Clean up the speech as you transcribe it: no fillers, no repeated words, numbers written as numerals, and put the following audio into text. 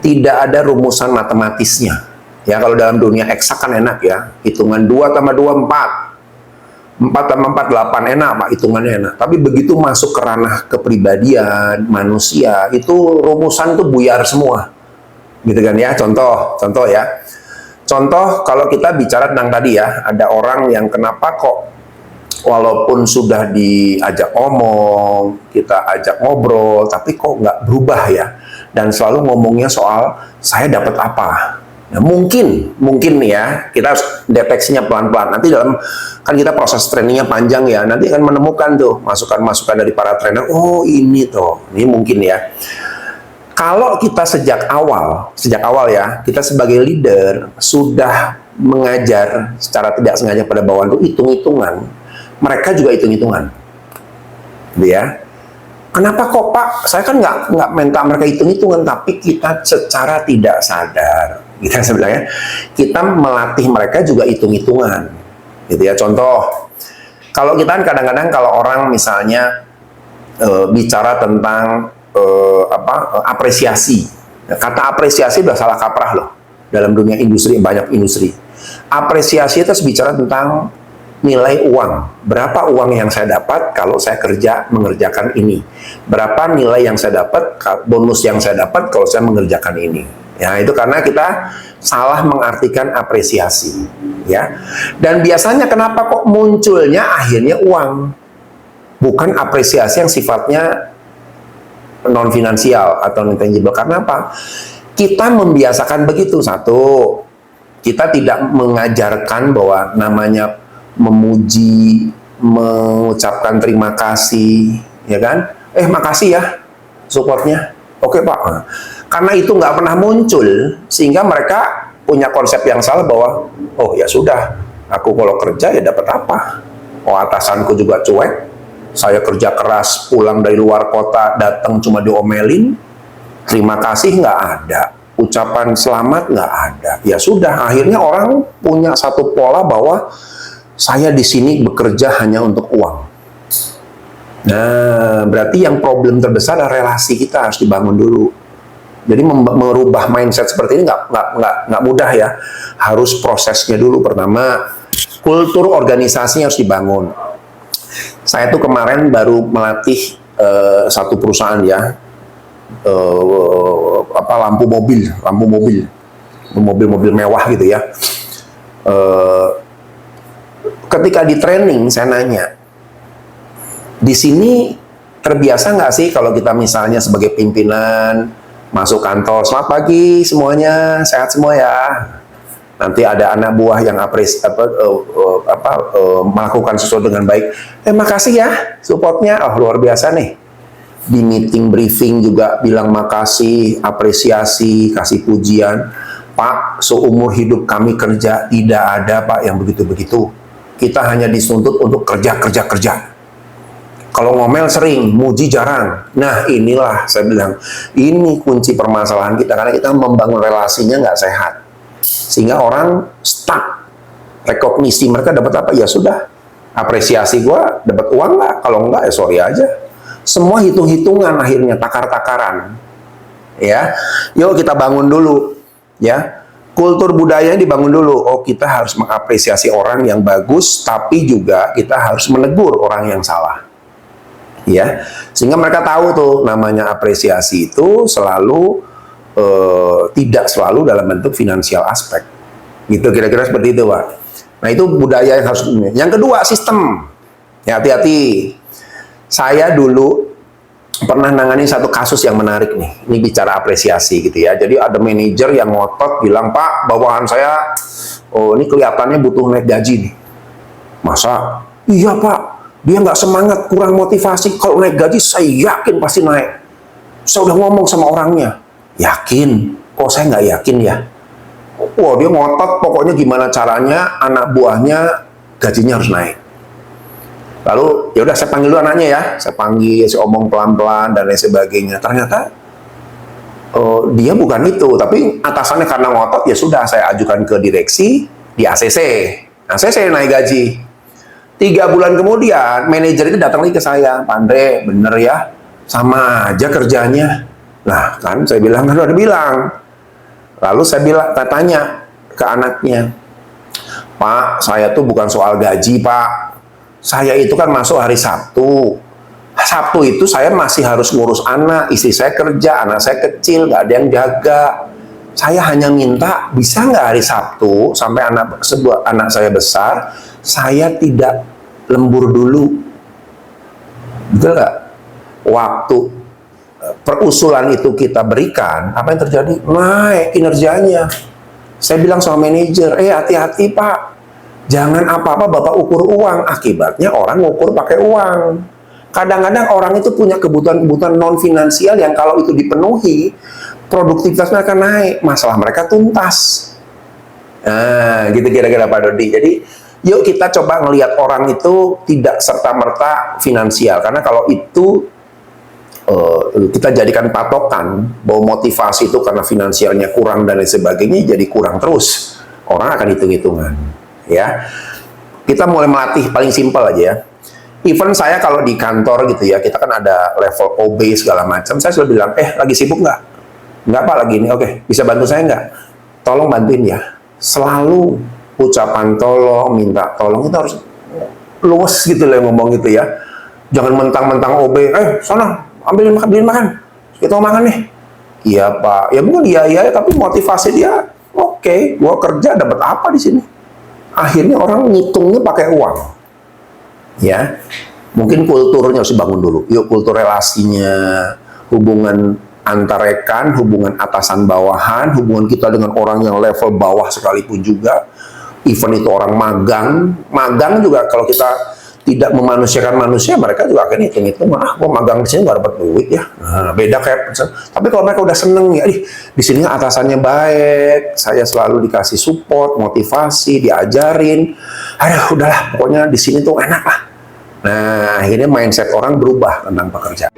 tidak ada rumusan matematisnya. Ya, kalau dalam dunia eksak kan enak ya, hitungan 2 tambah 2 4, 4 tambah 4 8, enak Pak, hitungannya enak. Tapi begitu masuk ke ranah kepribadian manusia, itu rumusan tuh buyar semua. Gitu kan ya, contoh ya. Contoh kalau kita bicara tentang tadi ya, ada orang yang kenapa kok walaupun sudah diajak ngomong, kita ajak ngobrol, tapi kok nggak berubah ya. Dan selalu ngomongnya soal saya dapat apa. Nah, mungkin nih ya, kita harus deteksinya pelan-pelan. Nanti kan kita proses trainingnya panjang ya, nanti akan menemukan tuh masukan-masukan dari para trainer. Oh ini mungkin ya. Kalau kita sejak awal ya, kita sebagai leader sudah mengajar secara tidak sengaja pada bawahan itu hitung-hitungan, mereka juga hitung-hitungan, gitu ya. Kenapa kok Pak? Saya kan nggak minta mereka hitung-hitungan, tapi kita secara tidak sadar, gitu ya sebenarnya, kita melatih mereka juga hitung-hitungan, gitu ya. Contoh, kalau kita kan kadang-kadang kalau orang misalnya bicara tentang apresiasi, kata apresiasi udah salah kaprah loh dalam dunia industri, banyak industri. Apresiasi itu bicara tentang nilai uang. Berapa uang yang saya dapat kalau saya mengerjakan ini? Berapa nilai yang saya dapat, bonus yang saya dapat kalau saya mengerjakan ini? Ya, itu karena kita salah mengartikan apresiasi, ya. Dan biasanya kenapa kok munculnya akhirnya uang? Bukan apresiasi yang sifatnya non finansial atau non tangible. Karena apa? Kita membiasakan begitu. Satu, kita tidak mengajarkan bahwa namanya memuji, mengucapkan terima kasih, ya kan? Makasih ya supportnya. Oke Pak. Karena itu nggak pernah muncul, sehingga mereka punya konsep yang salah bahwa oh ya sudah, aku kalau kerja ya dapat apa? Oh atasanku juga cuek. Saya kerja keras, pulang dari luar kota, datang cuma diomelin, terima kasih nggak ada, ucapan selamat nggak ada. Ya sudah, akhirnya orang punya satu pola bahwa saya di sini bekerja hanya untuk uang. Nah, berarti yang problem terbesar adalah relasi kita harus dibangun dulu. Jadi merubah mindset seperti ini nggak mudah ya. Harus prosesnya dulu. Pertama, kultur organisasi harus dibangun. Saya tuh kemarin baru melatih satu perusahaan ya, lampu mobil mewah gitu ya. Ketika di training saya nanya, di sini terbiasa nggak sih kalau kita misalnya sebagai pimpinan masuk kantor, selamat pagi semuanya, sehat semua ya. Nanti ada anak buah yang melakukan sesuatu dengan baik. Makasih ya supportnya. Oh luar biasa nih. Di meeting briefing juga bilang makasih, apresiasi, kasih pujian. Pak, seumur hidup kami kerja tidak ada Pak yang begitu-begitu. Kita hanya dituntut untuk kerja. Kalau ngomel sering, muji jarang. Nah inilah saya bilang, ini kunci permasalahan kita karena kita membangun relasinya nggak sehat. Sehingga orang stuck. Rekognisi mereka dapat apa? Ya sudah. Apresiasi gua dapat uang nggak? Kalau nggak ya sorry aja. Semua hitung-hitungan akhirnya, takar-takaran. Ya. Yuk kita bangun dulu. Ya. Kultur budayanya dibangun dulu. Oh, kita harus mengapresiasi orang yang bagus, tapi juga kita harus menegur orang yang salah. Ya. Sehingga mereka tahu tuh namanya apresiasi itu selalu tidak selalu dalam bentuk finansial aspek, gitu kira-kira seperti itu Pak. Nah itu budaya yang harus. Yang kedua sistem, ya hati-hati. Saya dulu pernah nangani satu kasus yang menarik nih. Ini bicara apresiasi gitu ya. Jadi ada manajer yang ngotot bilang Pak, bawahan saya, oh ini kelihatannya butuh naik gaji nih. Masa? Iya Pak, dia nggak semangat, kurang motivasi. Kalau naik gaji saya yakin pasti naik. Saya udah ngomong sama orangnya. Yakin? Kok saya nggak yakin ya? Wah, dia ngotot pokoknya gimana caranya anak buahnya gajinya harus naik. Lalu ya udah saya panggil dulu anaknya ya. Saya panggil, saya omong pelan-pelan dan lain sebagainya. Ternyata dia bukan itu, tapi atasannya karena ngotot ya sudah saya ajukan ke direksi di ACC. ACC naik gaji. 3 bulan kemudian manajer itu datang lagi ke saya, Pak Andre, bener ya? Sama aja kerjanya. Nah kan saya bilang, kan udah bilang Lalu saya tanya ke anaknya, Pak, saya tuh bukan soal gaji, Pak. Saya itu kan masuk hari Sabtu. Sabtu itu saya masih harus ngurus anak, istri saya kerja, anak saya kecil, nggak ada yang jaga. Saya hanya minta, bisa nggak hari Sabtu, sampai anak saya besar, saya tidak lembur dulu. Betul nggak? Waktu perusulan itu kita berikan, apa yang terjadi? Naik kinerjanya. Saya bilang sama manajer, hati-hati Pak, jangan apa-apa Bapak ukur uang. Akibatnya orang ngukur pakai uang. Kadang-kadang orang itu punya kebutuhan-kebutuhan non-finansial yang kalau itu dipenuhi, produktivitasnya akan naik, masalah mereka tuntas. Nah, gitu kira-kira Pak Dodi. Jadi, yuk kita coba ngelihat orang itu tidak serta-merta finansial. Karena kalau itu kita jadikan patokan bahwa motivasi itu karena finansialnya kurang dan lain sebagainya, jadi kurang terus. Orang akan hitung-hitungan. Ya, kita mulai melatih paling simpel aja ya. Even saya kalau di kantor gitu ya, kita kan ada level OB segala macam, saya selalu bilang, lagi sibuk nggak? Nggak Pak, lagi ini, oke, bisa bantu saya nggak? Tolong bantuin ya. Selalu ucapan tolong, minta tolong, itu harus luwes gitu loh ngomong gitu ya. Jangan mentang-mentang OB, sana, ambilin makan, kita mau makan nih. Iya Pak, ya bukan iya, tapi motivasi dia, oke, gua kerja dapat apa di sini? Akhirnya orang ngitungnya pakai uang. Ya, mungkin kulturnya harus dibangun dulu. Yuk, kultur relasinya, hubungan antar rekan, hubungan atasan bawahan, hubungan kita dengan orang yang level bawah sekalipun juga. Even itu orang magang juga kalau kita tidak memanusiakan manusia, mereka juga akan hitung-hitung, gua magang di sini nggak dapat duit ya. Nah, beda kayak. Tapi kalau mereka udah seneng ya, di sini atasannya baik, saya selalu dikasih support, motivasi, diajarin. Udahlah, pokoknya di sini tuh enak lah. Nah, akhirnya mindset orang berubah tentang pekerjaan.